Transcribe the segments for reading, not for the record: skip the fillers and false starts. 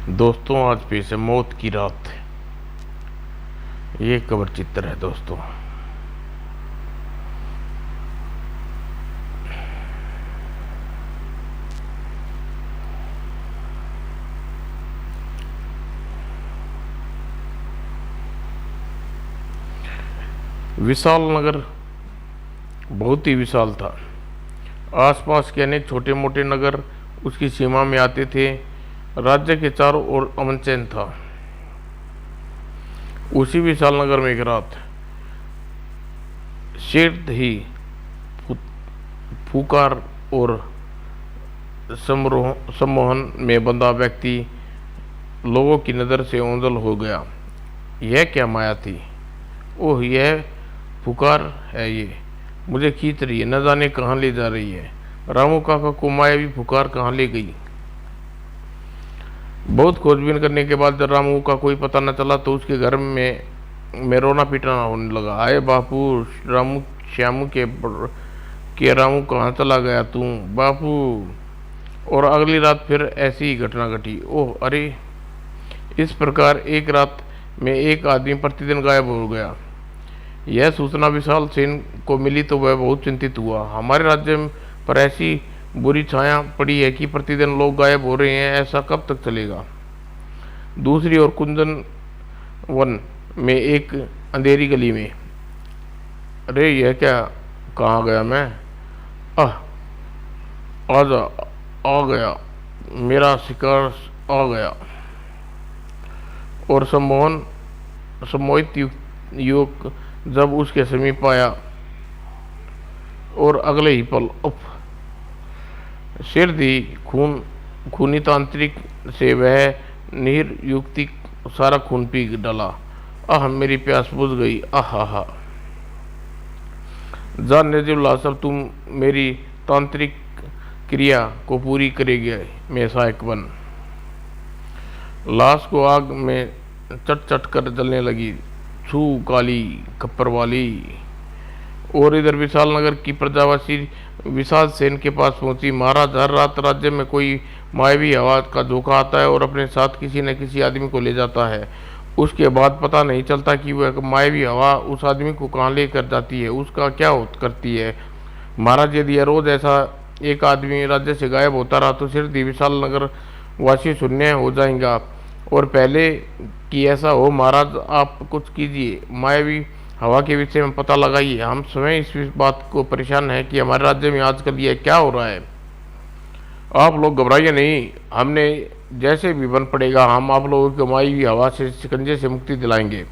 दोस्तों, आज पेश है मौत की रात। ये कवर चित्र है दोस्तों। विशाल नगर बहुत ही विशाल था। आसपास के अनेक छोटे मोटे नगर उसकी सीमा में आते थे। राज्य के चारों ओर अमन चैन था। उसी विशाल नगर में एक रात शीघ्र ही फूकार और सम्मोहन में बंधा व्यक्ति लोगों की नज़र से ओंझल हो गया। यह क्या माया थी? ओह, यह पुकार है, ये मुझे खींच रही है, न जाने कहाँ ले जा रही है। रामू काका को मायावी पुकार कहाँ ले गई? बहुत खोजबीन करने के बाद जब रामू का कोई पता न चला तो उसके घर में रोना पीटना होने लगा। आए बापू, रामू श्यामू के रामू कहाँ चला गया तू बापू? और अगली रात फिर ऐसी ही घटना घटी। ओह अरे! इस प्रकार एक रात में एक आदमी प्रतिदिन गायब हो गया। यह सूचना विशाल सेन को मिली तो वह बहुत चिंतित हुआ। हमारे राज्य पर ऐसी बुरी छाया पड़ी है कि प्रतिदिन लोग गायब हो रहे हैं, ऐसा कब तक चलेगा? दूसरी ओर कुंदन वन में एक अंधेरी गली में, अरे यह क्या, कहाँ गया मैं? आह, आजा, आ गया, मेरा शिकार आ गया। और सम्मोहित युवक जब उसके समीप आया और अगले ही पल सिर दी खूनी तांत्रिक से वह नीर युक्ति सारा खून पी डाला। आह, मेरी प्यास बुझ गई। आहा, जान नजीबुल्लाह साहब, तुम मेरी तांत्रिक क्रिया को पूरी करेगी। मैं सहायक बन। लाश को आग में चट चट कर जलने लगी, छू काली खप्पर वाली। और इधर विशाल नगर की प्रजावासी विशाल सेन के पास पहुंची। महाराज, हर रात राज्य में कोई मायावी हवा का झोंका आता है और अपने साथ किसी न किसी आदमी को ले जाता है। उसके बाद पता नहीं चलता कि वह मायावी हवा उस आदमी को कहाँ लेकर जाती है, उसका क्या करती है। महाराज, यदि रोज ऐसा एक आदमी राज्य से गायब होता रहा तो सिर्फ विशाल नगर वासी शून्य हो जाएगा। और पहले कि ऐसा हो महाराज, आप कुछ कीजिए, मायावी हवा के विषय में पता लगाइए। हम स्वयं इस बात को परेशान हैं कि हमारे राज्य में आजकल यह क्या हो रहा है। आप लोग घबराइए नहीं, हमने जैसे भी बन पड़ेगा हम आप लोगों को मायावी हवा से शिकंजे से मुक्ति दिलाएंगे।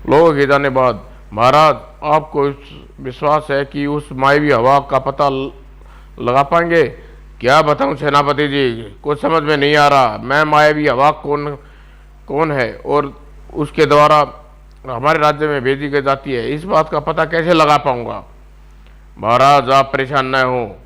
लोगों के जाने बाद महाराज, आपको विश्वास है कि उस मायावी हवा का पता लगा पाएंगे? क्या बताऊं सेनापति जी, कुछ समझ में नहीं आ रहा। मैं मायावी हवा कौन है और उसके द्वारा हमारे राज्य में भेजी गई जाती है, इस बात का पता कैसे लगा पाऊंगा? महाराज, आप परेशान न हो,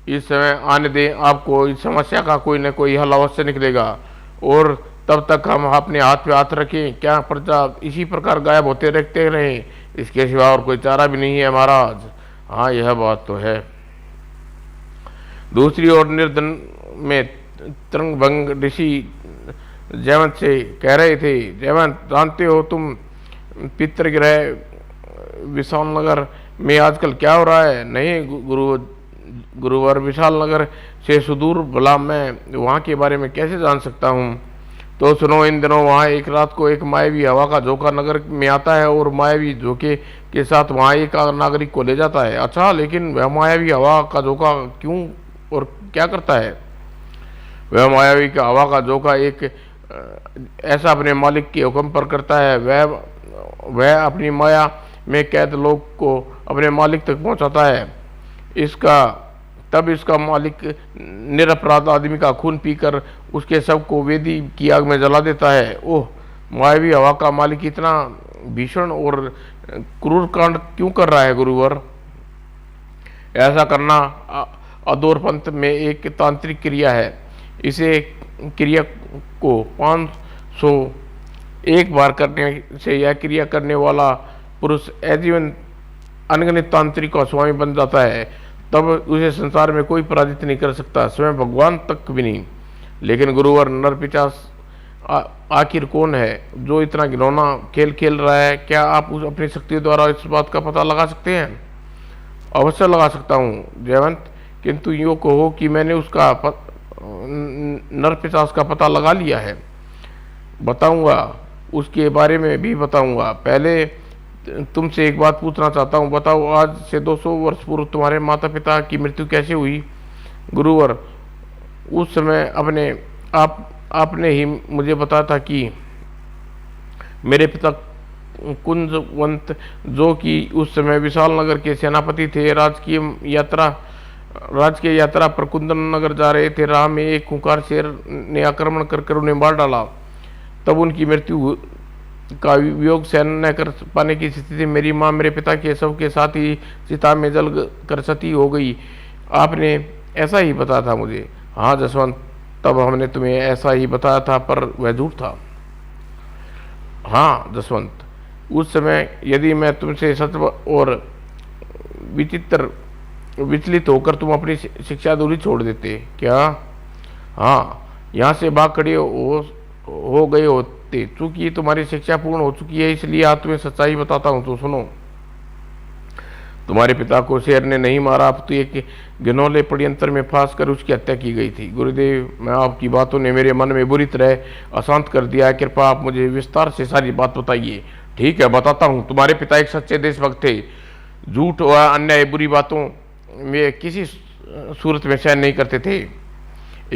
इस समय आने दें, आपको इस समस्या का कोई न कोई हल अवश्य निकलेगा। और तब तक हम अपने हाथ पे हाथ रखें, क्या प्रजा इसी प्रकार गायब होते रहते रहें? इसके सिवा और कोई चारा भी नहीं है महाराज। हाँ, यह बात तो है। दूसरी ओर निर्धन में तरंगभंग ऋषि जयवंत से कह रहे थे, जयवंत, जानते हो तुम पितृगृह विशाल नगर में आजकल क्या हो रहा है? नहीं गुरुवर, विशाल नगर से सुदूर भला मैं वहाँ के बारे में कैसे जान सकता हूँ? तो सुनो, इन दिनों वहाँ एक रात को एक मायावी हवा का झोंका नगर में आता है और मायावी झोंके के साथ वहाँ एक नागरिक को ले जाता है। अच्छा, लेकिन वह मायावी हवा का झोंका क्यों और क्या करता है? वह मायावी का हवा का झोंका एक ऐसा अपने मालिक के हुक्म पर करता है। वह अपनी माया में कैद लोग को अपने मालिक तक पहुंचाता है। इसका मालिक निरपराध आदमी का खून पीकर उसके शव को वेदी की आग में जला देता है। ओह, मायावी हवा का मालिक इतना भीषण और क्रूर कांड क्यों कर रहा है गुरुवर? ऐसा करना अदौरपंथ में एक तांत्रिक क्रिया है। इसे क्रिया को 501 बार करने से यह क्रिया करने वाला पुरुष आजीवन अनगिनत तांत्रिक का स्वामी बन जाता है। तब उसे संसार में कोई पराजित नहीं कर सकता, स्वयं भगवान तक भी नहीं। लेकिन गुरुवर, नर पिशाच आखिर कौन है जो इतना घिनौना खेल खेल रहा है? क्या आप उस अपनी शक्ति द्वारा इस बात का पता लगा सकते हैं? अवश्य लगा सकता हूँ जयवंत, किंतु यूँ कहो कि मैंने उसका नर पिशाच का पता लगा लिया है। बताऊंगा, उसके बारे में भी बताऊंगा। पहले तुमसे एक बात पूछना चाहता हूँ। बताओ, आज से 200 वर्ष पूर्व तुम्हारे माता पिता की मृत्यु कैसे हुई? गुरुवर, उस समय आपने ही मुझे बताया था कि मेरे पिता कुंजवंत, जो कि उस समय विशाल नगर के सेनापति थे, राजकीय यात्रा पर कुंदन नगर जा रहे थे। राह में एक खूंखार शेर ने आक्रमण कर उन्हें मार डाला। तब उनकी मृत्यु का वियोग सहन न कर पाने की स्थिति मेरी माँ मेरे पिता के शव के साथ ही चिता में जल कर सती हो गई। आपने ऐसा ही बताया था मुझे। हाँ जसवंत, तब हमने तुम्हें ऐसा ही बताया था, पर वह झूठ था। हाँ जसवंत, उस समय यदि मैं तुमसे सच और विचलित होकर तुम अपनी शिक्षा अधूरी छोड़ देते क्या? हाँ, यहाँ से भाग खड़े हो गए होते। चूंकि तुम्हारी शिक्षा पूर्ण हो चुकी है, इसलिए आज तुम्हें सच्चाई बताता हूँ, तो सुनो। तुम्हारे पिता को शेर ने नहीं मारा, अब तो एक घिनौने षड्यंत्र में फांस कर उसकी हत्या की गई थी। गुरुदेव, मैं आपकी बातों ने मेरे मन में बुरी तरह अशांत कर दिया है। कृपया आप मुझे विस्तार से सारी बात बताइए। ठीक है, बताता हूँ। तुम्हारे पिता एक सच्चे देशभक्त थे। झूठ और अन्य बुरी बातों में किसी सूरत में सहन नहीं करते थे।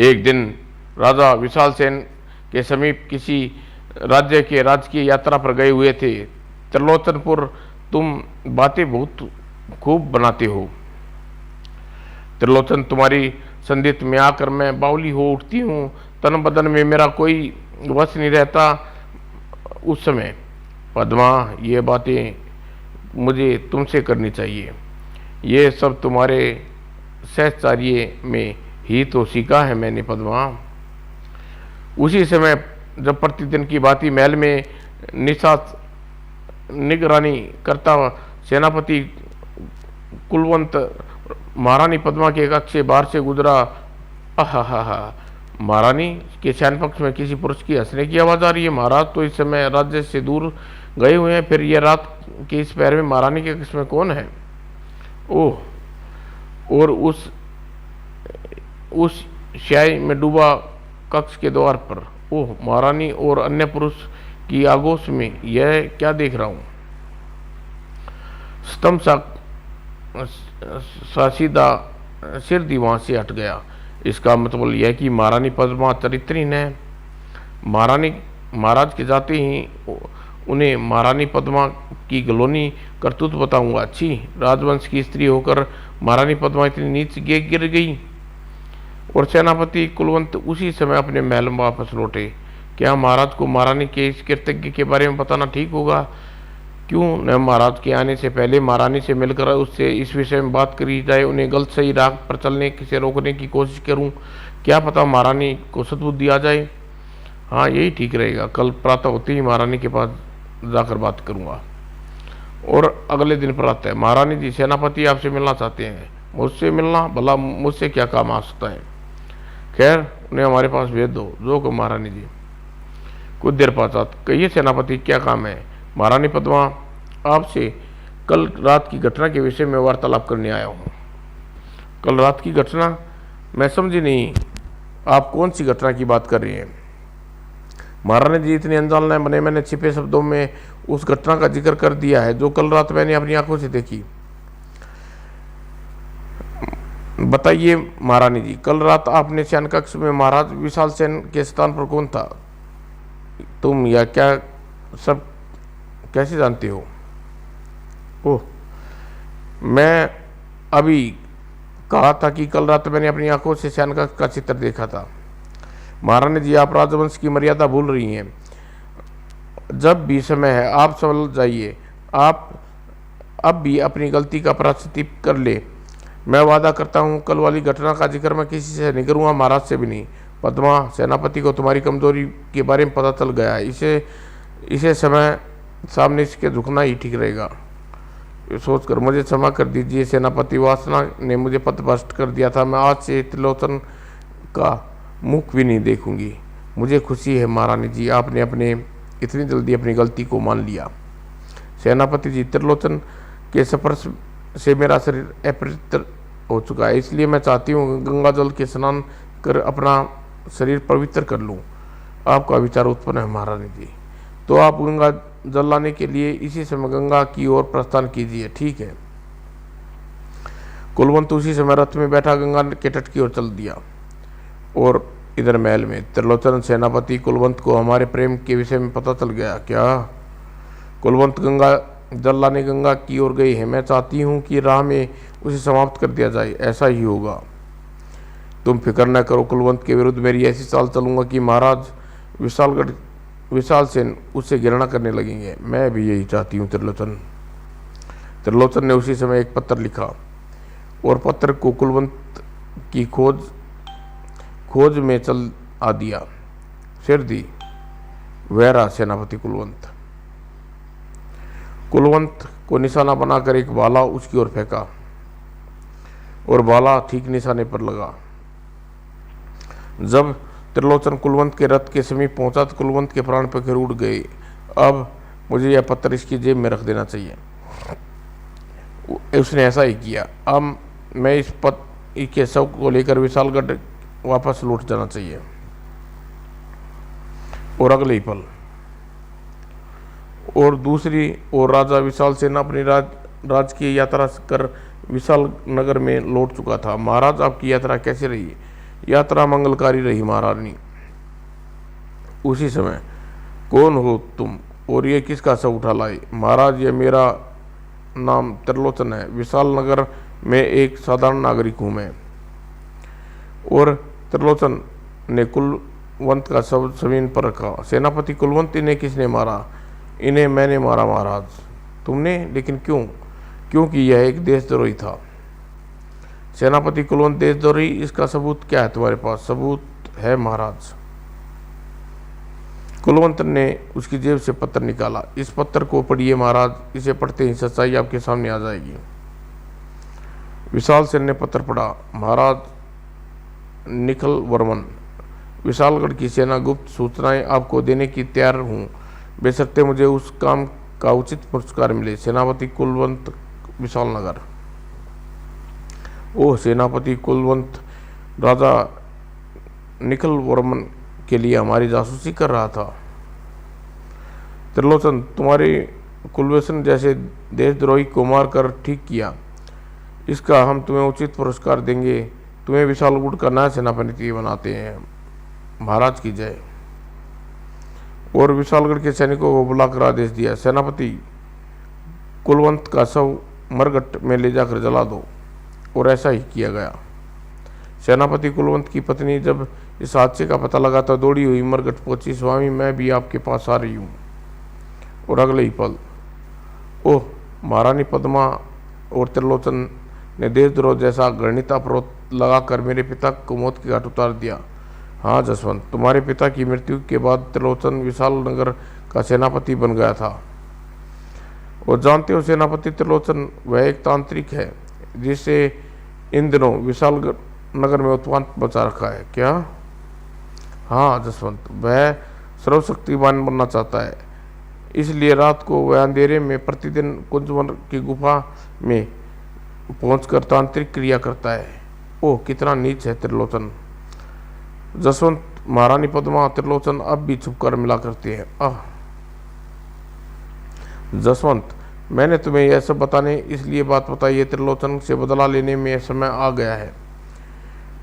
एक दिन राजा विशाल सेन के समीप किसी राज्य के राजकीय यात्रा पर गए हुए थे। त्रिलोचनपुर, तुम बातें बहुत खूब बनाते हो। त्रिलोचन, तुम्हारी संदित में आकर मैं बावली हो उठती हूँ। तन बदन में मेरा कोई वश नहीं रहता उस समय। पद्मा, ये बातें मुझे तुमसे करनी चाहिए। ये सब तुम्हारे सहचर्य में ही तो सीखा है मैंने पद्मा। उसी समय जब प्रतिदिन की भांति महल में निगरानी करता सेनापति कुलवंत महारानी पद्मा के कक्ष से बाहर से गुजरा। आहा, महारानी के शयन पक्ष में किसी पुरुष की हंसने की आवाज़ आ रही है। महाराज तो इस समय राज्य से दूर गए हुए हैं, फिर यह रात के इस पैर में महारानी के कक्ष में कौन है? ओह, और उस स्याही में डूबा कक्ष के द्वार पर, ओह महारानी और अन्य पुरुष की आगोश में यह क्या देख रहा हूँ? स्तंभ सा सीधा सिर दीवार से हट गया। इसका मतलब यह कि महारानी पद्मा चरित्रहीन है। महाराज के जाते ही उन्हें महारानी पद्मा की गलोनी करतूत बताऊंगा। अच्छी राजवंश की स्त्री होकर महारानी पद्मा इतनी नीच गिर गई। और सेनापति कुलवंत उसी समय अपने महल में वापस लौटे। क्या महाराज को महारानी के इस कृतज्ञ के बारे में बताना ठीक होगा? क्यों न महाराज के आने से पहले महारानी से मिलकर उससे इस विषय में बात करी जाए, उन्हें गलत सही राह पर चलने से रोकने की कोशिश करूं। क्या पता महारानी को सद्बुद्धि आ जाए। हाँ, यही ठीक रहेगा। कल प्रातः होते ही महारानी के पास जाकर बात करूंगा। और अगले दिन प्रातः, महारानी जी, सेनापति आपसे मिलना चाहते हैं। मुझसे मिलना? भला मुझसे क्या काम आ सकता है? खैर, उन्हें हमारे पास भेज दो। जो को महारानी जी। कुछ देर पश्चात, कहिए सेनापति, क्या काम है? महारानी पद्मा, आपसे कल रात की घटना के विषय में वार्तालाप करने आया हूँ। कल रात की घटना? मैं समझी नहीं, आप कौन सी घटना की बात कर रही हैं? महारानी जी, इतने अनजान न बने। मैंने छिपे शब्दों में उस घटना का जिक्र कर दिया है जो कल रात मैंने अपनी आंखों से देखी। बताइए महारानी जी, कल रात आपने शयन कक्ष में महाराज विशाल सेन के स्थान पर कौन था? तुम या क्या सब कैसे जानते हो? ओह, मैं अभी कहा था कि कल रात मैंने अपनी आंखों से शयन कक्ष का चित्र देखा था। महारानी जी, आप राजवंश की मर्यादा भूल रही हैं। जब भी समय है आप समझ जाइए। आप अब भी अपनी गलती का प्रायश्चित कर ले। मैं वादा करता हूँ कल वाली घटना का जिक्र मैं किसी से नहीं करूँगा, महाराज से भी नहीं। पद्मा, सेनापति को तुम्हारी कमजोरी के बारे में पता चल गया है। इसे समय सामने इसके झुकना ही ठीक रहेगा। सोचकर मुझे क्षमा कर दीजिए सेनापति। वासना ने मुझे पथभ्रष्ट कर दिया था। मैं आज से त्रिलोचन का मुख भी नहीं देखूंगी। मुझे खुशी है महारानी जी, आपने इतनी जल्दी अपनी गलती को मान लिया। सेनापति जी, त्रिलोचन के स्पर्श से मेरा शरीर अपवित्र हो चुका है, इसलिए मैं चाहती हूँ गंगा जल के स्नान कर अपना शरीर पवित्र कर लूँ। आपका विचार उत्पन्न है महारानी जी, तो आप गंगा जल लाने के लिए इसी समय गंगा की ओर प्रस्थान कीजिए। ठीक है। कुलवंत उसी समय रथ में बैठा गंगा के तट की ओर चल दिया। और इधर महल में त्रिलोचन, सेनापति कुलवंत को हमारे प्रेम के विषय में पता चल गया क्या? कुलवंत गंगा जल लाने गंगा की ओर गई है। मैं चाहती हूँ कि राह में उसे समाप्त कर दिया जाए। ऐसा ही होगा, तुम फिक्र न करो। कुलवंत के विरुद्ध मेरी ऐसी चाल चलूंगा कि महाराज विशाल सेन उससे घृणा करने लगेंगे। मैं भी यही चाहती हूँ त्रिलोचन। त्रिलोचन ने उसी समय एक पत्र लिखा और पत्र को कुलवंत की खोज में चल आ दिया। फिर दी वह सेनापति कुलवंत को निशाना बनाकर एक भाला उसकी ओर फेंका और भाला ठीक निशाने पर लगा। जब त्रिलोचन कुलवंत के रथ के समीप पहुंचा तो कुलवंत के प्राण पखेर उड़ गए। अब मुझे यह पत्र इसकी जेब में रख देना चाहिए। उसने ऐसा ही किया। अब मैं इसके शव को लेकर विशालगढ़ वापस लौट जाना चाहिए। और अगले ही पल और दूसरी ओर राजा विशाल सेन अपनी राज की यात्रा कर विशाल नगर में लौट चुका था। महाराज, आपकी यात्रा कैसी रही? यात्रा मंगलकारी रही महारानी। उसी समय, कौन हो तुम और ये किसका शव उठा लाई? महाराज, ये मेरा नाम त्रिलोचन है। विशाल नगर में एक साधारण नागरिक हूँ मैं। और त्रिलोचन ने कुलवंत का शव जमीन पर रखा। सेनापति कुलवंत, इन्हें किसने मारा? इन्हें मैंने मारा महाराज। तुमने? लेकिन क्यों? क्योंकि यह एक देशद्रोही था। सेनापति कुलवंत, देशद्रोही? इसका सबूत क्या है तुम्हारे पास? सबूत है महाराज। कुलवंत ने उसकी जेब से पत्र निकाला। इस पत्र को पढ़िए महाराज, इसे पढ़ते ही सच्चाई आपके सामने आ जाएगी। विशाल सेन ने पत्र पढ़ा। महाराज निखल वर्मन, विशालगढ़ की सेना गुप्त सूचनाएं आपको देने की तैयार हूँ, बेशर्ते मुझे उस काम का उचित पुरस्कार मिले। सेनापति कुलवंत, विशालनगर। ओह, सेनापति कुलवंत राजा निखल वर्मन के लिए हमारी जासूसी कर रहा था। त्रिलोचन, तुम्हारे कुलवेशन जैसे देशद्रोही को मारकर ठीक किया। इसका हम तुम्हें उचित पुरस्कार देंगे। तुम्हें विशालगढ़ का नया सेनापति बनाते हैं। महाराज की जय। और विशालगढ़ के सैनिकों को बुलाकर आदेश दिया, सेनापति कुलवंत का शव मरघट में ले जाकर जला दो। और ऐसा ही किया गया। सेनापति कुलवंत की पत्नी जब इस हादसे का पता लगा तो दौड़ी हुई मरघट पहुंची। स्वामी, मैं भी आपके पास आ रही हूँ। और अगले ही पल, ओह, महारानी पद्मा और त्रिलोचन ने देशद्रोह जैसा घृणित अपराध लगाकर मेरे पिता को मौत के घाट उतार दिया। हाँ जसवंत, तुम्हारे पिता की मृत्यु के बाद त्रिलोचन विशाल नगर का सेनापति बन गया था। और जानते हो सेनापति त्रिलोचन, वह एक तांत्रिक है जिसे इन दिनों विशाल नगर में उत्पात बचा रखा है। क्या? हाँ जसवंत, वह सर्वशक्तिमान बनना चाहता है, इसलिए रात को वह अंधेरे में प्रतिदिन कुंजवन की गुफा में पहुंचकर तांत्रिक क्रिया करता है। ओह, कितना नीच है त्रिलोचन। जसवंत, महारानी पद्मा त्रिलोचन अब भी छुपकर मिला करते हैं। जसवंत, मैंने तुम्हें यह सब बताने इसलिए बात बताई है, त्रिलोचन से बदला लेने में समय आ गया है।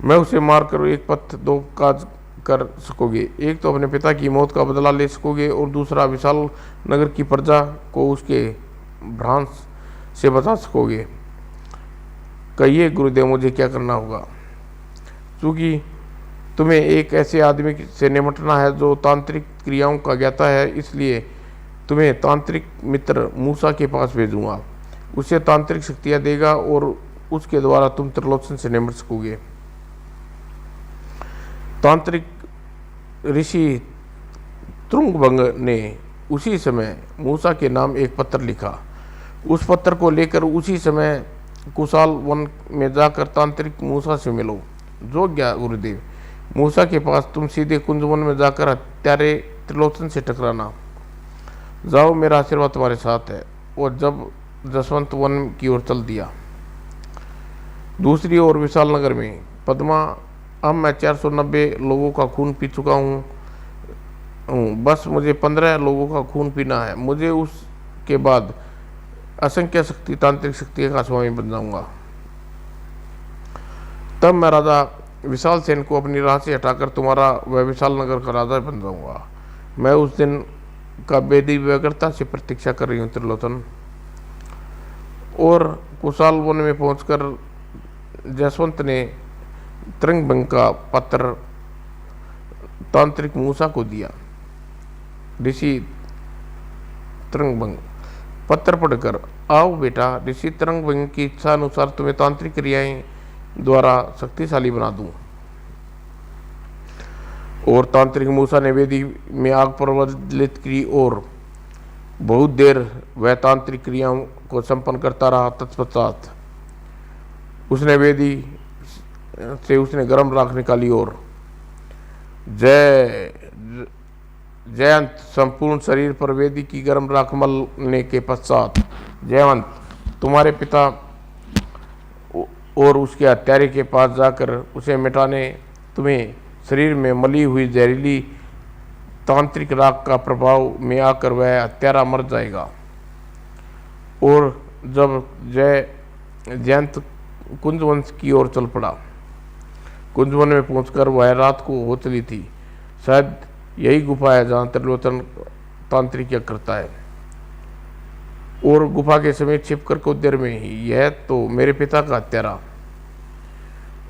मैं उसे मारकर एक पथ दो काज कर सकोगे। एक तो अपने पिता की मौत का बदला ले सकोगे और दूसरा विशाल नगर की प्रजा को उसके भ्रांस से बचा सकोगे। कहिए गुरुदेव, मुझे क्या करना होगा? क्योंकि तुम्हें एक ऐसे आदमी से निपटना है जो तांत्रिक क्रियाओं का ज्ञाता है, इसलिए तुम्हें तांत्रिक मित्र मूसा के पास भेजूंगा। उसे तांत्रिक शक्तियां देगा और उसके द्वारा तुम त्रिलोचन से निपट सकोगे। तांत्रिक ऋषि त्रुंगभंग ने उसी समय मूसा के नाम एक पत्र लिखा। उस पत्र को लेकर उसी समय कुशाल वन में जाकर तांत्रिक मूसा से मिलो। जो क्या गुरुदेव? मूसा के पास तुम सीधे कुंजवन में जाकर हत्यारे त्रिलोचन से टकराना। जाओ, मेरा आशीर्वाद तुम्हारे साथ है। और जब जसवंत वन की ओर चल दिया। दूसरी ओर विशाल नगर में पद्मा, अब मैं 490 लोगों का खून पी चुका हूँ, बस मुझे 15 लोगों का खून पीना है। मुझे उसके बाद असंख्य शक्ति, तांत्रिक शक्ति का स्वामी बन जाऊंगा। तब मैं राजा विशाल सेन को अपनी राह से हटाकर तुम्हारा वह विशाल नगर का राजा बन जाऊंगा। मैं उस दिन का बेदी व्यग्रता से प्रतीक्षा कर रही हूँ त्रिलोचन। और कुशाल वन में पहुंचकर जसवंत ने तरंगभंग का पत्र तांत्रिक मूसा को दिया। ऋषि तरंगभंग पत्र पढ़कर, आओ बेटा, ऋषि तरंगभंग की इच्छा अनुसार तुम्हें तांत्रिक क्रियाएं द्वारा शक्तिशाली बना दूं। और तांत्रिक मूसा ने वेदी में आग प्रज्वलित की और बहुत देर वह तांत्रिक क्रियाओं को संपन्न करता रहा। तत्पश्चात उसने वेदी से उसने गर्म राख निकाली और जयंत संपूर्ण शरीर पर वेदी की गर्म राख मलने के पश्चात, जयवंत, तुम्हारे पिता और उसके हत्यारे के पास जाकर उसे मिटाने तुम्हें शरीर में मली हुई जहरीली तांत्रिक राख का प्रभाव में आकर वह हत्यारा मर जाएगा। और जब जयंत कुंजवंश की ओर चल पड़ा, कुंजवन में पहुंचकर वह रात को हो चली थी। शायद यही गुफा है जहाँ त्रिलोचन तांत्रिक यज्ञ करता है। और गुफा के समीप छिपकर कुछ देर में ही यह तो मेरे पिता का हत्यारा।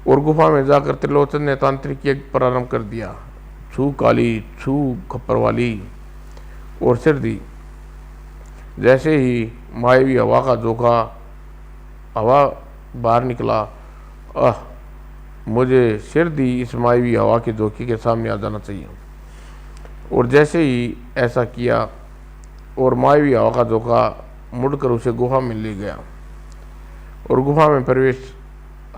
और गुफा में जाकर त्रिलोचन ने तांत्रिक यज्ञ प्रारंभ कर दिया। छू काली, छू खप्परवाली और सिर दी। जैसे ही मायावी हवा का झोंका हवा बाहर निकला, मुझे सिर दी इस मायावी हवा के झोंके के सामने आ जाना चाहिए। और जैसे ही ऐसा किया और मायावी हवा का झोंका मुड़कर उसे गुफा में ले गया। और गुफा में प्रवेश,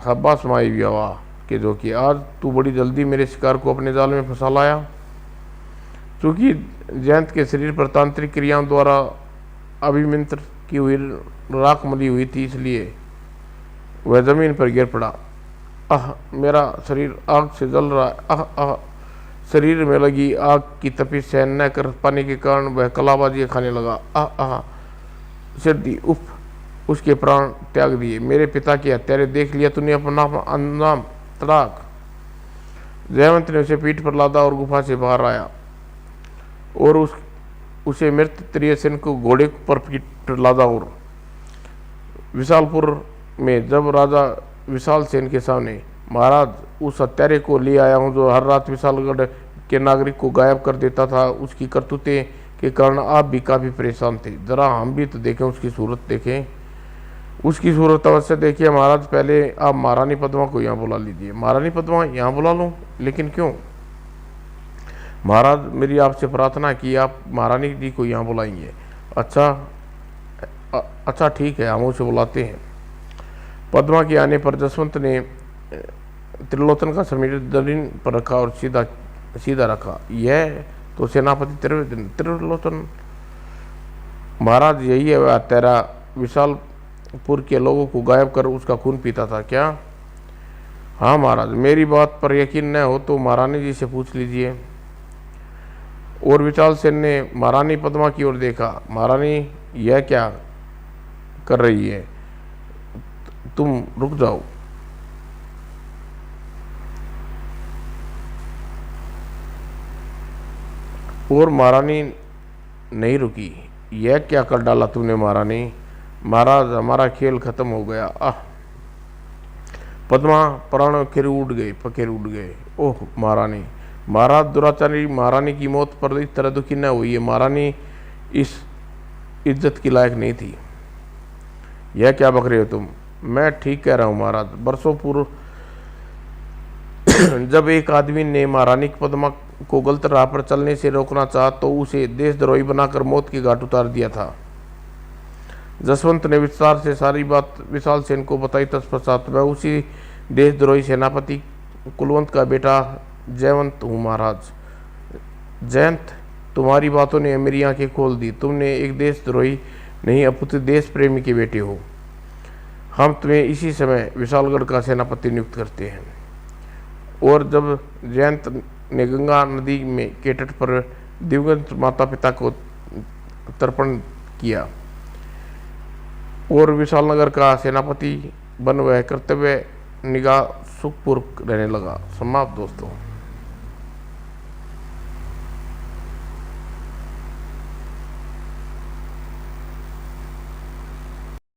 हब्बास मायावी हवा के झोंके, आज तू बड़ी जल्दी मेरे शिकार को अपने जाल में फंसा लाया। चूंकि जयंत के शरीर पर तांत्रिक क्रियाओं द्वारा अभिमंत्रित की हुई राख मली हुई थी, इसलिए वह जमीन पर गिर पड़ा। मेरा शरीर आग से जल रहा है। शरीर में लगी आग की तपिश सहन न कर पाने के कारण वह कलाबाजी खाने लगा। सिर दी, उफ, उसके प्राण त्याग दिए। मेरे पिता के हत्यारे देख लिया तूने अपना अंजाम, तड़ाक। जयवंत ने उसे पीठ पर लादा और गुफा से बाहर आया और उसे मृत त्रियसेन को घोड़े पर पीठ पर लादा। और विशालपुर में जब राजा विशाल सेन के सामने, महाराज, उस हत्यारे को ले आया हूँ जो हर रात विशालगढ़ के नागरिक को गायब कर देता था। उसकी करतूतें के कारण आप भी काफ़ी परेशान थे। जरा हम भी तो देखें, उसकी सूरत देखें। उसकी सूरत अवश्य देखिए महाराज। पहले आप महारानी पद्मा को यहाँ बुला लीजिए। महारानी पद्मा यहाँ बुला लूँ? लेकिन क्यों महाराज? मेरी आपसे प्रार्थना की आप महारानी जी को यहाँ बुलाएंगे। अच्छा ठीक है, हम उसे बुलाते हैं। पद्मा के आने पर जसवंत ने त्रिलोचन का समीर जमीन पर रखा और सीधा रखा। यह तो सेनापति त्रिलोचन महाराज, यही है वह तेरा विशालपुर के लोगों को गायब कर उसका खून पीता था क्या? हाँ महाराज, मेरी बात पर यकीन न हो तो महारानी जी से पूछ लीजिए। और विशाल सेन ने महारानी पद्मा की ओर देखा। महारानी, यह क्या कर रही है? तुम रुक जाओ। और महारानी नहीं रुकी। यह क्या कर डाला तूने महारानी? महाराज, हमारा खेल खत्म हो गया। पद्मा प्राण पखेर उड़ गए। ओह महारानी, महाराज, दुराचारी महारानी की मौत पर इस तरह दुखी न हुई है। महारानी इस इज्जत की लायक नहीं थी। यह क्या बक रहे हो तुम? मैं ठीक कह रहा हूँ महाराज। बरसों पूर्व जब एक आदमी ने महारानी पद्मा को गलत राह पर चलने से रोकना चाहा तो उसे देशद्रोही बनाकर मौत की घाट उतार दिया था। जसवंत ने विस्तार से सारी बात विशाल सेन को बताई। तत्पश्चात वह उसी देशद्रोही सेनापति कुलवंत का बेटा जयवंत हूँ महाराज। जयंत, तुम्हारी बातों ने मेरी आंखें खोल दी। तुमने एक देशद्रोही नहीं अपितु देश प्रेमी के बेटे हो। हम तुम्हें इसी समय विशालगढ़ का सेनापति नियुक्त करते हैं। और जब जयंत ने गंगा नदी में के तट पर दिवंगत माता पिता को तर्पण किया और विशालनगर का सेनापति बन वह कर्तव्य निगाह सुखपूर्वक रहने लगा। समाप्त दोस्तों।